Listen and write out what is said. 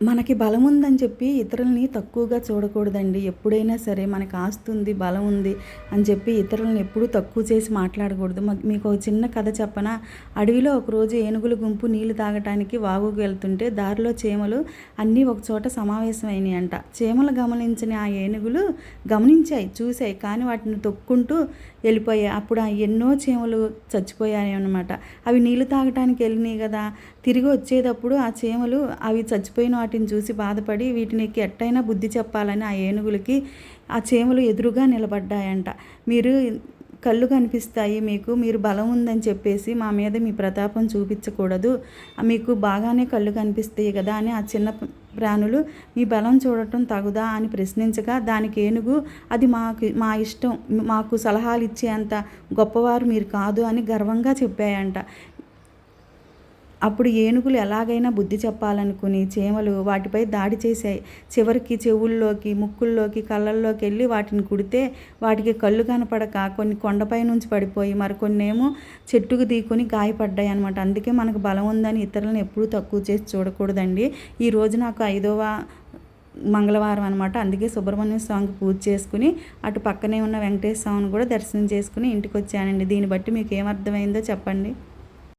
మనకి బలం ఉందని చెప్పి ఇతరులని తక్కువగా చూడకూడదండి. ఎప్పుడైనా సరే మనకి ఆస్తి ఉంది, బలం ఉంది అని చెప్పి ఇతరులను ఎప్పుడూ తక్కువ చేసి మాట్లాడకూడదు. మీకు ఒక చిన్న కథ చెప్పనా? అడవిలో ఒకరోజు ఏనుగుల గుంపు నీళ్లు తాగటానికి వాగుకు వెళ్తుంటే దారిలో చీమలు అన్నీ ఒకచోట సమావేశమైనాయంట. చీమలు గమనించిన ఆ ఏనుగులు చూశాయి, కానీ వాటిని తొక్కుంటూ వెళ్ళిపోయాయి. అప్పుడు ఆ ఎన్నో చీమలు చచ్చిపోయాయి అన్నమాట. అవి నీళ్లు తాగటానికి వెళ్ళినాయి కదా, తిరిగి వచ్చేటప్పుడు ఆ చీమలు అవి చచ్చిపోయిన వాటిని చూసి బాధపడి వీటికి ఎట్టయినా బుద్ధి చెప్పాలని ఆ ఏనుగులకి ఆ చీమలు ఎదురుగా నిలబడ్డాయంట. మీరు కళ్ళు కనిపిస్తాయి మీకు, మీరు బలం ఉందని చెప్పేసి మా మీద మీ ప్రతాపం చూపించకూడదు, మీకు బాగానే కళ్ళు కనిపిస్తాయి కదా అని ఆ చిన్న ప్రాణులు మీ బలం చూడటం తగుదా అని ప్రశ్నించగా దానికి ఏనుగు అది మా ఇష్టం, మాకు సలహాలు ఇచ్చేంత గొప్పవారు మీరు కాదు అని గర్వంగా చెప్పాయంట. అప్పుడు ఏనుగులు ఎలాగైనా బుద్ధి చెప్పాలనుకుని చీమలు వాటిపై దాడి చేశాయి. చివరికి చెవుల్లోకి, ముక్కుల్లోకి, కళ్ళల్లోకి వెళ్ళి వాటిని కుడితే వాటికి కళ్ళు కనపడక కొన్ని కొండపై నుంచి పడిపోయి మరికొన్నేమో చెట్టుకు దిగుకొని గాయపడ్డాయి అనమాట. అందుకే మనకు బలం ఉందని ఇతరులను ఎప్పుడూ తక్కువ చేసి చూడకూడదండి. ఈరోజు నాకు 5వ మంగళవారం అనమాట. అందుకే సుబ్రహ్మణ్య స్వామికి పూజ చేసుకుని అటు పక్కనే ఉన్న వెంకటేశ్వర స్వామిని కూడా దర్శనం చేసుకుని ఇంటికి వచ్చానండి. దీన్ని బట్టి మీకు ఏమర్థమైందో చెప్పండి.